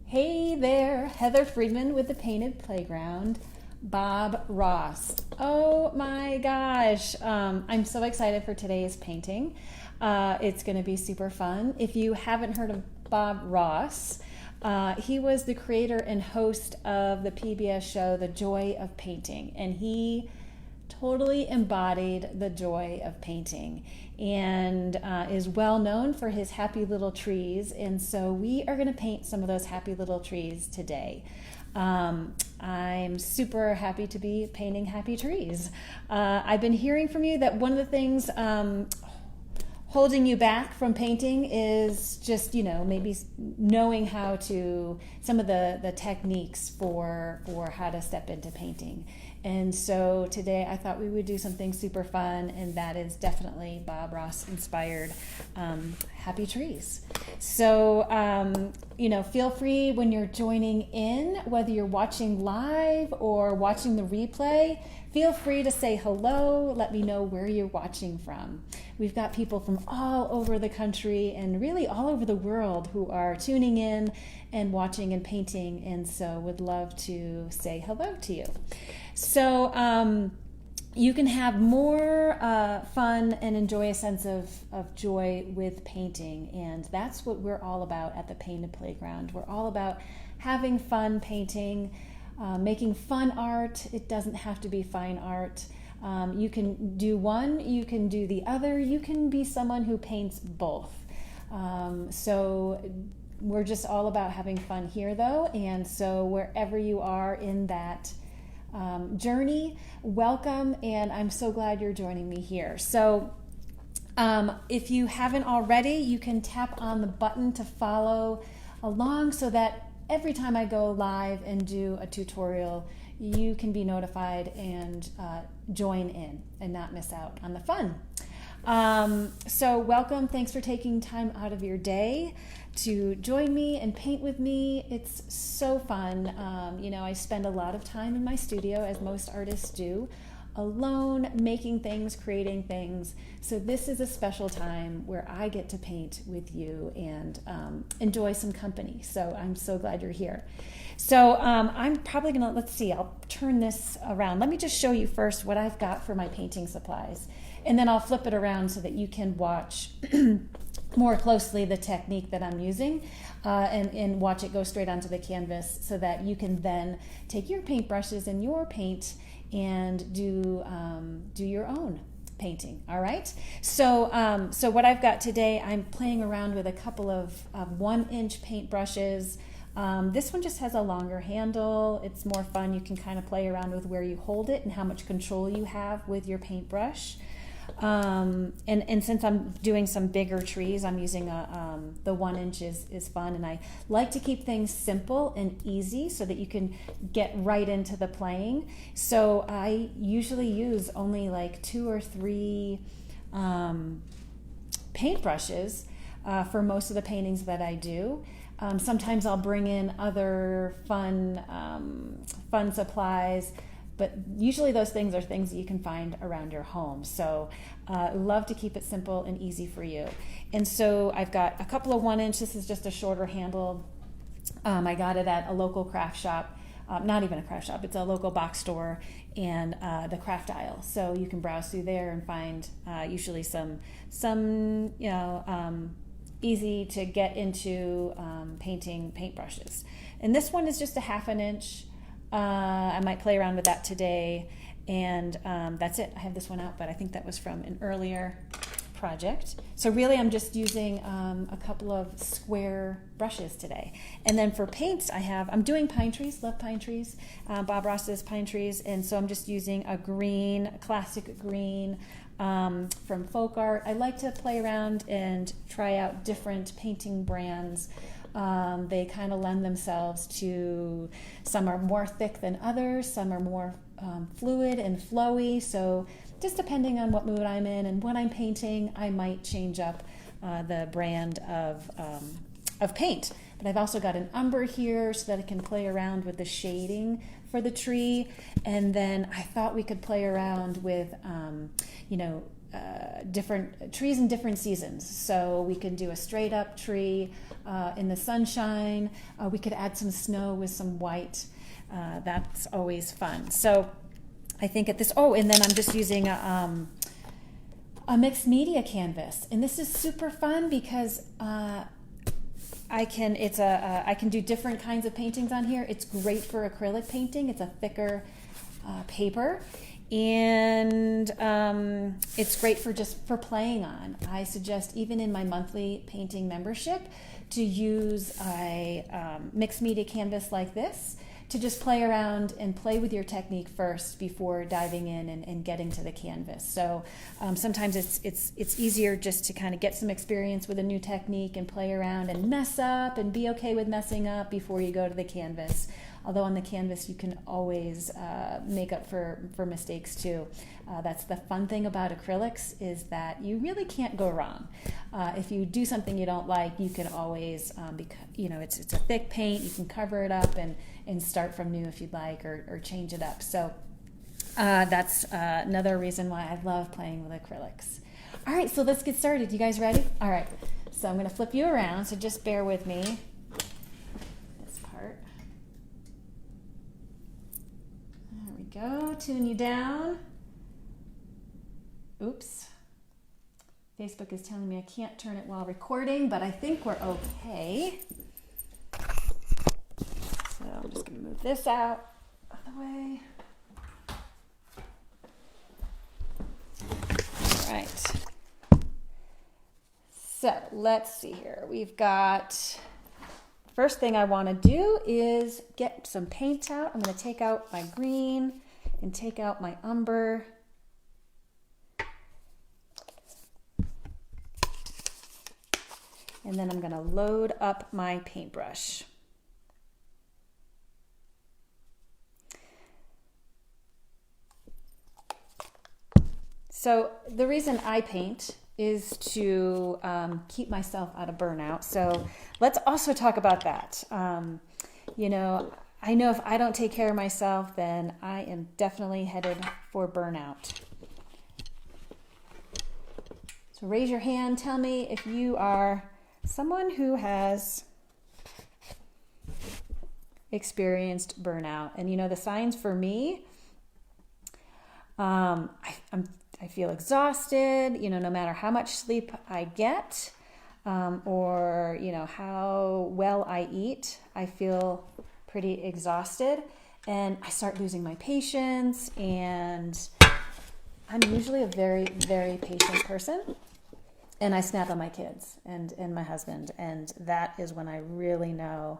Hey there, Heather Friedman with the Painted Playground. Bob Ross. Oh my gosh, I'm so excited for today's painting. It's going to be super fun. If you haven't heard of Bob Ross, he was the creator and host of the PBS show The Joy of Painting, and he totally embodied the joy of painting and is well known for his happy little trees. And so we are going to paint some of those happy little trees today. I'm super happy to be painting happy trees. I've been hearing from you that one of the things holding you back from painting is just, maybe knowing how to, some of the techniques for how to step into painting. And so today I thought we would do something super fun, and that is definitely Bob Ross inspired happy trees. So, feel free when you're joining in, whether you're watching live or watching the replay, feel free to say hello. Let me know where you're watching from. We've got people from all over the country and really all over the world who are tuning in and watching and painting, and so would love to say hello to you. So you can have more fun and enjoy a sense of joy with painting, and that's what we're all about at the Painted Playground. We're all about having fun painting, making fun art. It doesn't have to be fine art. You can do one, you can do the other, you can be someone who paints both. So we're just all about having fun here though, and so wherever you are in that journey, welcome, and I'm so glad you're joining me here. So if you haven't already, you can tap on the button to follow along so that every time I go live and do a tutorial, you can be notified and join in and not miss out on the fun. So welcome. Thanks for taking time out of your day to join me and paint with me. It's so fun. I spend a lot of time in my studio, as most artists do, alone, making things, creating things. So this is a special time where I get to paint with you and enjoy some company. So I'm so glad you're here. So I'm probably gonna, let's see, I'll turn this around. Let me just show you first what I've got for my painting supplies. And then I'll flip it around so that you can watch more closely the technique that I'm using and watch it go straight onto the canvas so that you can then take your paintbrushes and your paint and do your own painting. All right. So what I've got today, I'm playing around with a couple of 1-inch paintbrushes. This one just has a longer handle. It's more fun. You can kind of play around with where you hold it and how much control you have with your paintbrush. And since I'm doing some bigger trees, I'm using the 1-inch is fun, and I like to keep things simple and easy so that you can get right into the playing. So I usually use only like 2 or 3 paintbrushes for most of the paintings that I do. Sometimes I'll bring in other fun supplies, but usually those things are things that you can find around your home. So love to keep it simple and easy for you. And so I've got a couple of 1-inch. This is just a shorter handle. I got it at a local craft shop. Not even a craft shop, it's a local box store and the craft aisle. So you can browse through there and find usually some easy to get into painting paintbrushes. And this one is just a 1/2 inch. I might play around with that today, and that's it. I have this one out, but I think that was from an earlier project. So really I'm just using a couple of square brushes today. And then for paints I'm doing pine trees, love pine trees, Bob Ross's pine trees, and so I'm just using a classic green from Folk Art. I like to play around and try out different painting brands. They kind of lend themselves to, some are more thick than others, some are more fluid and flowy, so just depending on what mood I'm in and what I'm painting, I might change up the brand of paint. But I've also got an umber here so that I can play around with the shading for the tree, and then I thought we could play around with different trees in different seasons. So we can do a straight up tree in the sunshine. We could add some snow with some white. That's always fun. So I think at this, and then I'm just using a mixed media canvas. And this is super fun because I can do different kinds of paintings on here. It's great for acrylic painting. It's a thicker paper. And it's great for playing on. I suggest even in my monthly painting membership to use a mixed media canvas like this to just play around and play with your technique first before diving in and getting to the canvas. So sometimes it's easier just to kind of get some experience with a new technique and play around and mess up and be okay with messing up before you go to the canvas. Although on the canvas you can always make up for mistakes too. That's the fun thing about acrylics, is that you really can't go wrong. If you do something you don't like, you can always, it's a thick paint, you can cover it up and start from new if you'd like, or change it up. So that's another reason why I love playing with acrylics. All right, so let's get started. You guys ready? All right, so I'm going to flip you around, so just bear with me. Go, tune you down. Oops. Facebook is telling me I can't turn it while recording, but I think we're okay. So I'm just going to move this out of the way. All right. So let's see here. We've got... First thing I want to do is get some paint out. I'm going to take out my green and take out my umber. And then I'm going to load up my paintbrush. So the reason I paint is to keep myself out of burnout. So let's also talk about that. I know if I don't take care of myself, then I am definitely headed for burnout. So raise your hand. Tell me if you are someone who has experienced burnout. And the signs for me, I feel exhausted, no matter how much sleep I get, or, how well I eat, I feel pretty exhausted, and I start losing my patience, and I'm usually a very, very patient person, and I snap on my kids and my husband, and that is when I really know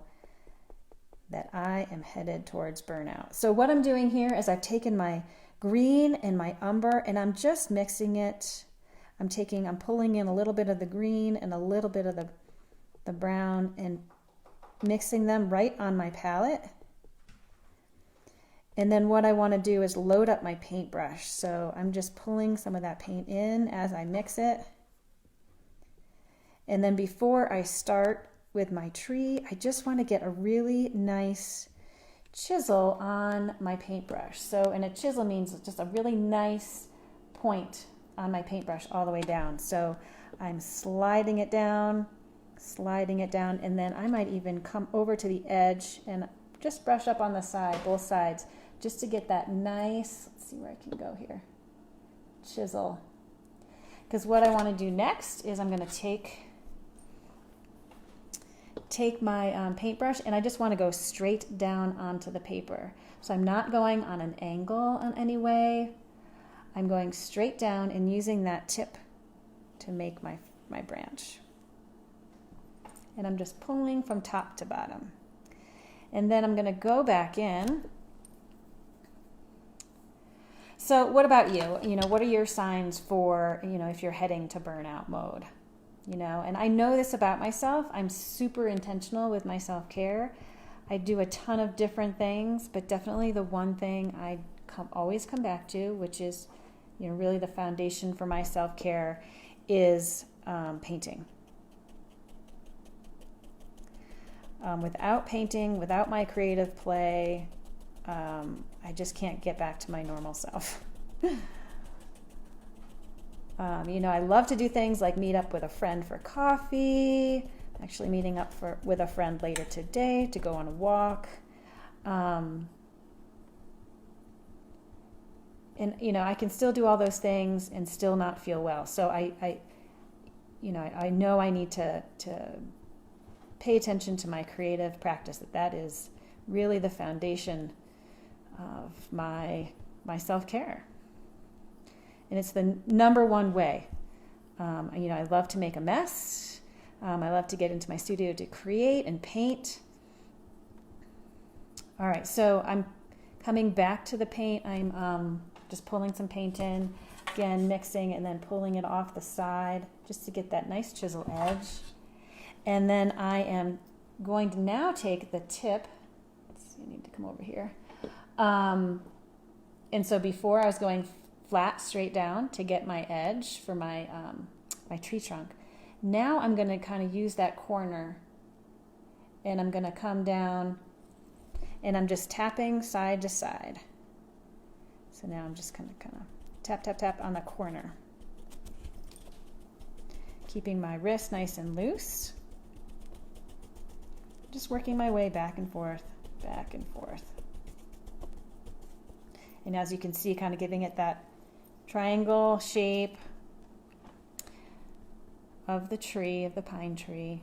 that I am headed towards burnout. So what I'm doing here is I've taken my green and my umber, and I'm just mixing it. I'm pulling in a little bit of the green and a little bit of the brown and mixing them right on my palette. And then what I want to do is load up my paintbrush. So I'm just pulling some of that paint in as I mix it. And then before I start with my tree, I just want to get a really nice chisel on my paintbrush. And a chisel means just a really nice point on my paintbrush all the way down. So I'm sliding it down, and then I might even come over to the edge and just brush up on the side, both sides, just to get that nice, let's see where I can go here, chisel. Because what I want to do next is I'm going to take my paintbrush, and I just want to go straight down onto the paper. So I'm not going on an angle in any way. I'm going straight down and using that tip to make my branch. And I'm just pulling from top to bottom. And then I'm going to go back in. So what about you? What are your signs for, if you're heading to burnout mode? And I know this about myself. I'm super intentional with my self-care. I do a ton of different things, but definitely the one thing I always come back to, which is, really the foundation for my self-care, is painting. Without painting, without my creative play, I just can't get back to my normal self. You know, I love to do things like meet up with a friend for coffee. I'm actually meeting up with a friend later today to go on a walk. And, you know, I can still do all those things and still not feel well. So I know I need to pay attention to my creative practice, that is really the foundation of my self-care. And it's the number one way. You know, I love to make a mess. I love to get into my studio to create and paint. All right, so I'm coming back to the paint. I'm just pulling some paint in, again, mixing and then pulling it off the side just to get that nice chisel edge. And then I am going to now take the tip. Let's see, I need to come over here. And so before I was going flat straight down to get my edge for my my tree trunk. Now I'm going to kind of use that corner and I'm going to come down and I'm just tapping side to side. So now I'm just going to kind of tap, tap, tap on the corner. Keeping my wrist nice and loose. Just working my way back and forth, back and forth. And as you can see, kind of giving it that triangle shape of the tree, of the pine tree.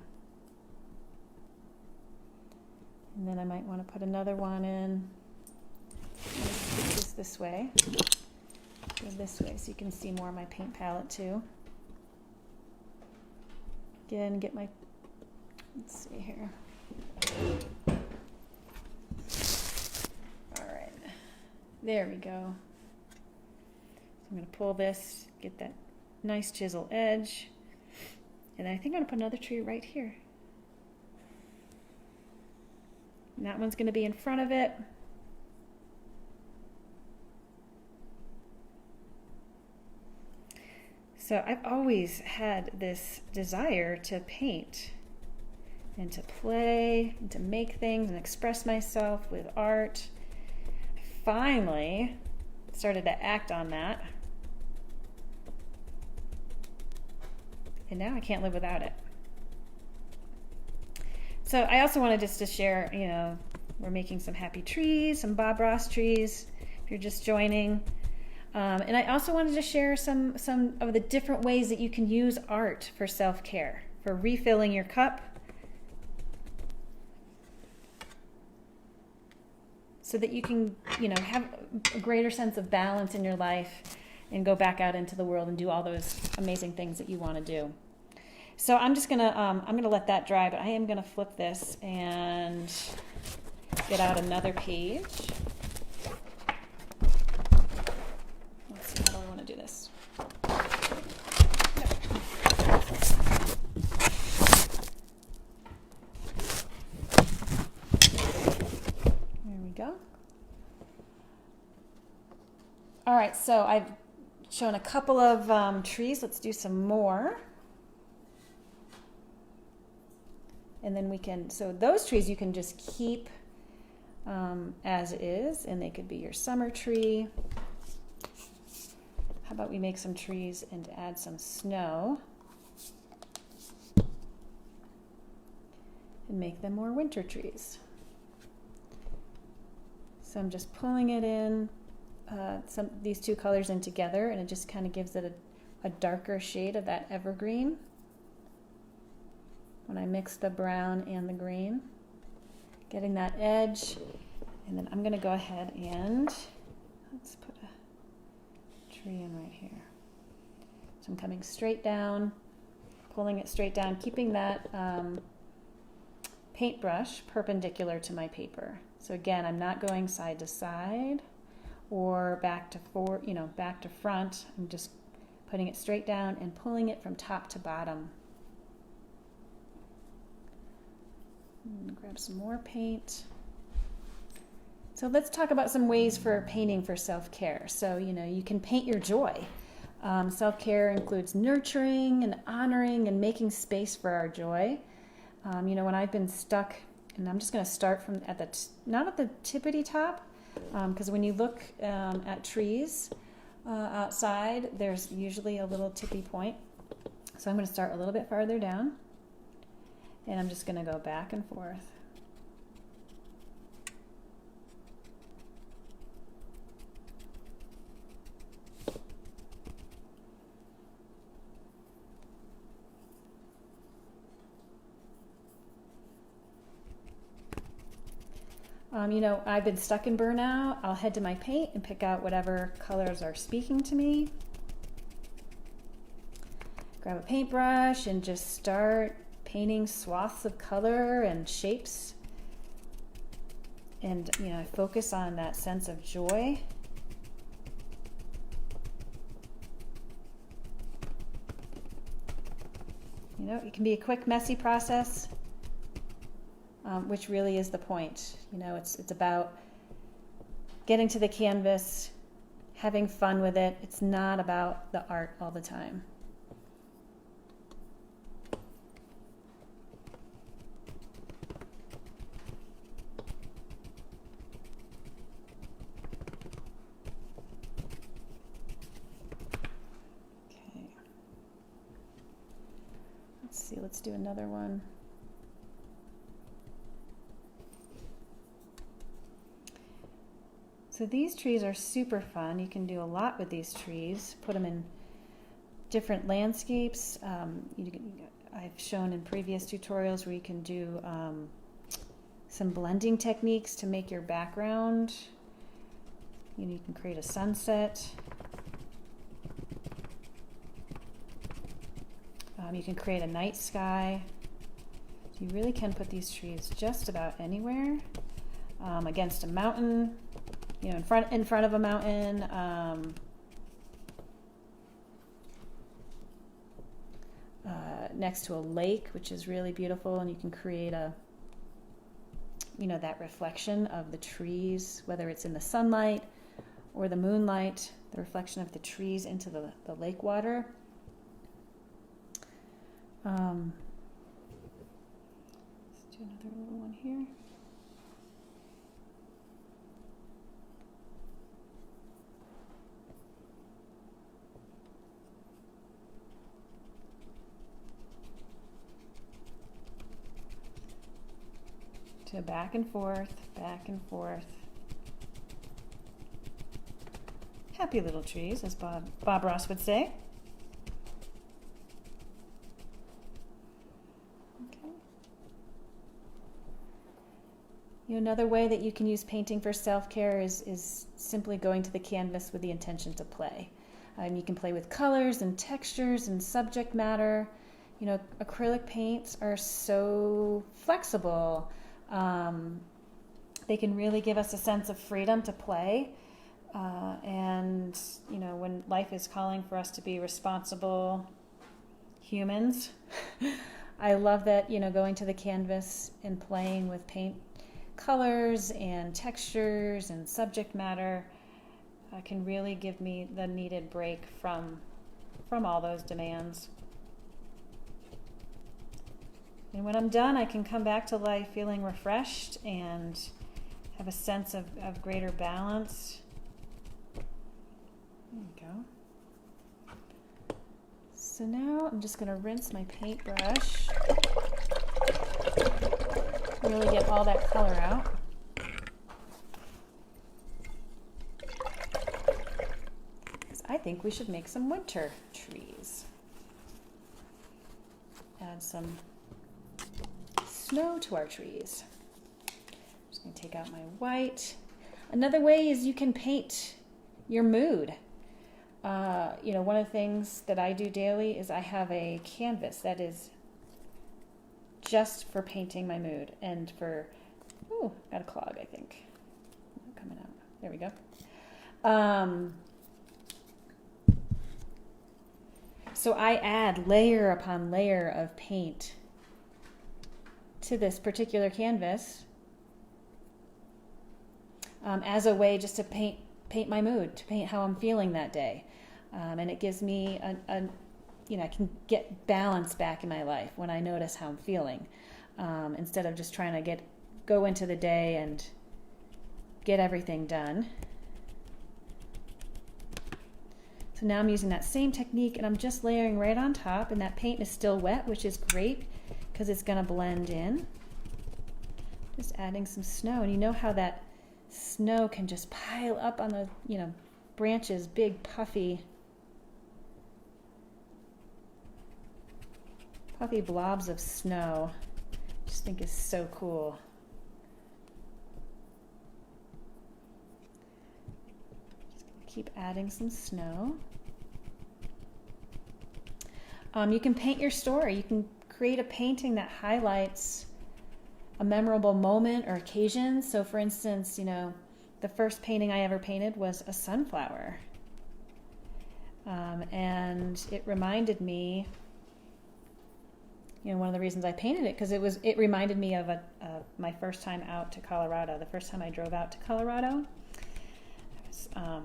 And then I might want to put another one in. This way. Go this way so you can see more of my paint palette too. Again, get my, let's see here. All right, there we go. I'm going to pull this, get that nice chisel edge, and I think I'm going to put another tree right here. And that one's going to be in front of it. So I've always had this desire to paint and to play and to make things and express myself with art. Finally started to act on that. And now I can't live without it. So I also wanted just to share, you know, we're making some happy trees, some Bob Ross trees, if you're just joining. And I also wanted to share some of the different ways that you can use art for self-care, for refilling your cup, so that you can, you know, have a greater sense of balance in your life and go back out into the world and do all those amazing things that you want to do. So I'm just gonna I'm gonna let that dry, but I am gonna flip this and get out another page. Let's see, how do I want to do this? There we go. All right, so I've shown a couple of trees. Let's do some more. And then we can, so those trees you can just keep as is, and they could be your summer tree. How about we make some trees and add some snow and make them more winter trees. So I'm just pulling it in, these two colors in together, and it just kind of gives it a darker shade of that evergreen when I mix the brown and the green, getting that edge. And then I'm going to go ahead and let's put a tree in right here. So I'm coming straight down, pulling it straight down, keeping that paintbrush perpendicular to my paper. So again, I'm not going side to side or back to front. I'm just putting it straight down and pulling it from top to bottom. I'm gonna grab some more paint. So let's talk about some ways for painting for self-care. So, you know, you can paint your joy. Self-care includes nurturing and honoring and making space for our joy. You know, when I've been stuck, and I'm just going to start from not at the tippity top, because when you look at trees, outside, there's usually a little tippy point. So I'm going to start a little bit farther down, and I'm just going to go back and forth. You know, I've been stuck in burnout. I'll head to my paint and pick out whatever colors are speaking to me. Grab a paintbrush and just start painting swaths of color and shapes. And, you know, I focus on that sense of joy. You know, it can be a quick, messy process. Which really is the point. You know, it's about getting to the canvas, having fun with it. It's not about the art all the time. Okay. Let's see, let's do another one. So these trees are super fun. You can do a lot with these trees. Put them in different landscapes. I've shown in previous tutorials where you can do some blending techniques to make your background. You know, you can create a sunset. You can create a night sky. So you really can put these trees just about anywhere. Against a mountain. You know, in front of a mountain, next to a lake, which is really beautiful, and you can create that reflection of the trees, whether it's in the sunlight or the moonlight, the reflection of the trees into the lake water. Let's do another little one here. To back and forth, back and forth. Happy little trees, as Bob Ross would say. Okay. You know, another way that you can use painting for self-care is simply going to the canvas with the intention to play. You can play with colors and textures and subject matter. You know, acrylic paints are so flexible. They can really give us a sense of freedom to play. And, you know, when life is calling for us to be responsible humans, I love that, you know, going to the canvas and playing with paint colors and textures and subject matter can really give me the needed break from all those demands. And when I'm done, I can come back to life feeling refreshed and have a sense of greater balance. There you go. So now I'm just going to rinse my paintbrush. Really get all that color out. Because I think we should make some winter trees. Add some snow to our trees. I'm just going to take out my white. Another way is you can paint your mood. You know, one of the things that I do daily is I have a canvas that is just for painting my mood and for, got a clog, I think. Coming out. There we go. So I add layer upon layer of paint to this particular canvas as a way just to paint my mood, to paint how I'm feeling that day. And it gives me I can get balance back in my life when I notice how I'm feeling, instead of just trying to go into the day and get everything done. So now I'm using that same technique and I'm just layering right on top, and that paint is still wet, which is great because it's going to blend in. Just adding some snow, and you know how that snow can just pile up on the, branches, big puffy blobs of snow. Just think is so cool. Just gonna keep adding some snow. You can paint your story. You can create a painting that highlights a memorable moment or occasion. So for instance, the first painting I ever painted was a sunflower. And it reminded me, one of the reasons I painted it, because it reminded me of my first time out to Colorado. The first time I drove out to Colorado, I was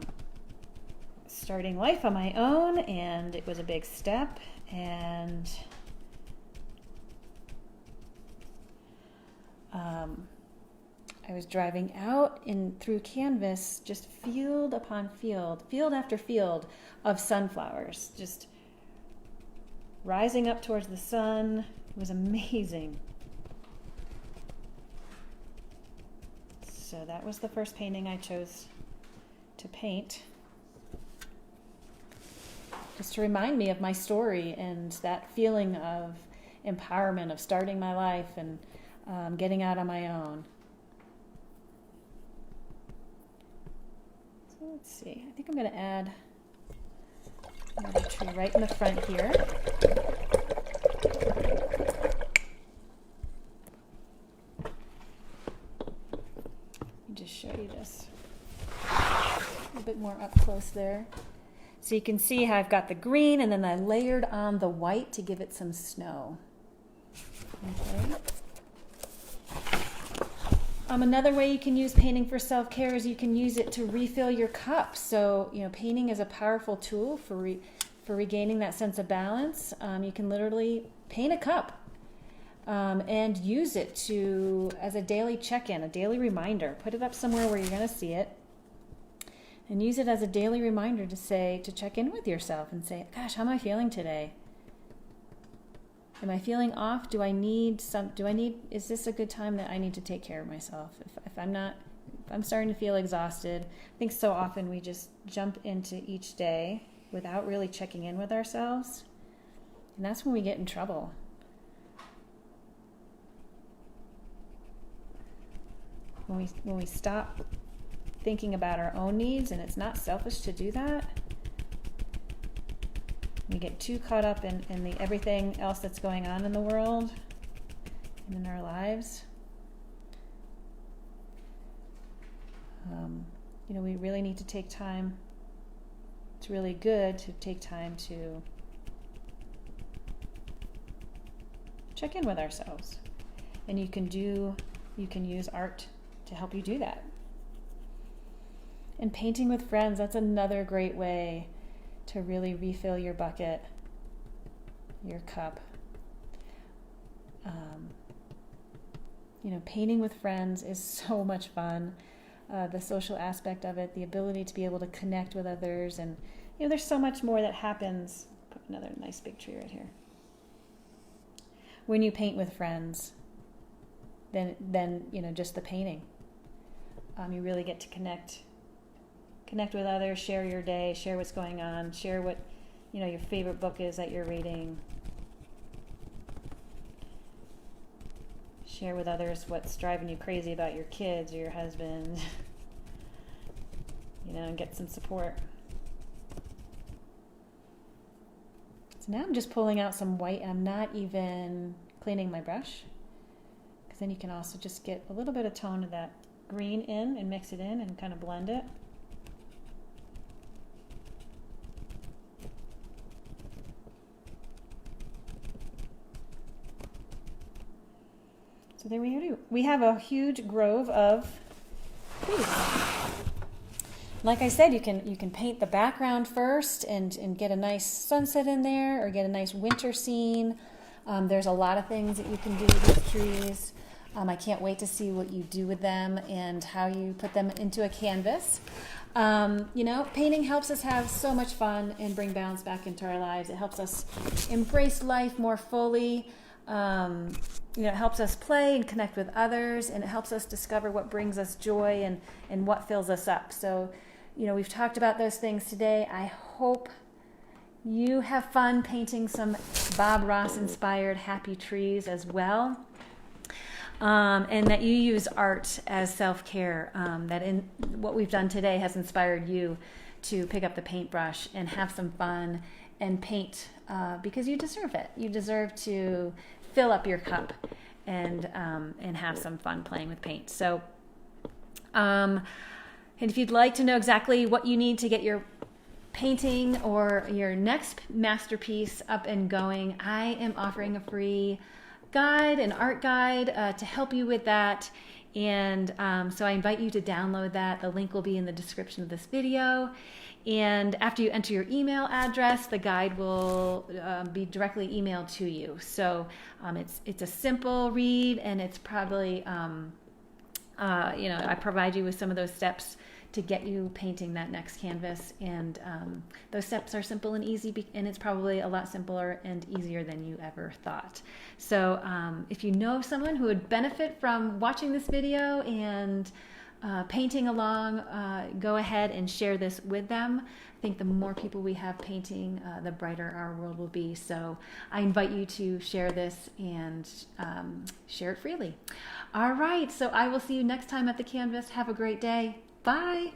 starting life on my own, and it was a big step. And I was driving out through canvas, just field upon field, field after field of sunflowers, just rising up towards the sun. It was amazing. So that was the first painting I chose to paint, just to remind me of my story and that feeling of empowerment, of starting my life and getting out on my own. So let's see, I think I'm going to add another tree right in the front here. Let me just show you this a bit more up close there. So you can see how I've got the green and then I layered on the white to give it some snow. Okay. Another way you can use painting for self-care is you can use it to refill your cup. So, painting is a powerful tool for regaining that sense of balance. You can literally paint a cup and use it as a daily check-in, a daily reminder. Put it up somewhere where you're going to see it, and use it as a daily reminder to check in with yourself and say, gosh, how am I feeling today? Am I feeling off? Is this a good time that I need to take care of myself? If I'm starting to feel exhausted, I think so often we just jump into each day without really checking in with ourselves. And that's when we get in trouble. When we stop thinking about our own needs, and it's not selfish to do that. We get too caught up in everything else that's going on in the world and in our lives. We really need to take time. It's really good to take time to check in with ourselves. And you can use art to help you do that. And painting with friends, that's another great way to really refill your bucket, your cup. Painting with friends is so much fun. The social aspect of it, the ability to be able to connect with others, and there's so much more that happens. Put another nice big tree right here. When you paint with friends, then just the painting. You really get to connect with others, share your day, share what's going on, share what your favorite book is that you're reading. Share with others what's driving you crazy about your kids or your husband, and get some support. So now I'm just pulling out some white. I'm not even cleaning my brush, because then you can also just get a little bit of tone of that green in and mix it in and kind of blend it. So there we do. We have a huge grove of trees. Like I said, you can paint the background first and get a nice sunset in there, or get a nice winter scene. There's a lot of things that you can do with trees. I can't wait to see what you do with them and how you put them into a canvas. You know, painting helps us have so much fun and bring balance back into our lives. It helps us embrace life more fully. You know, it helps us play and connect with others, and it helps us discover what brings us joy and what fills us up. So, you know, we've talked about those things today. I hope you have fun painting some Bob Ross inspired happy trees as well. And that you use art as self-care, that in what we've done today has inspired you to pick up the paintbrush and have some fun and paint, because you deserve it. You deserve to fill up your cup and have some fun playing with paint. So, and if you'd like to know exactly what you need to get your painting or your next masterpiece up and going, I am offering a free guide, an art guide, to help you with that. And so I invite you to download that. The link will be in the description of this video. And after you enter your email address, the guide will be directly emailed to you. So it's a simple read, and it's probably, you know, I provide you with some of those steps to get you painting that next canvas. And those steps are simple and easy, and it's probably a lot simpler and easier than you ever thought. So if you know someone who would benefit from watching this video and painting along, go ahead and share this with them. I think the more people we have painting, the brighter our world will be. So I invite you to share this and share it freely. All right, so I will see you next time at the canvas. Have a great day. Bye.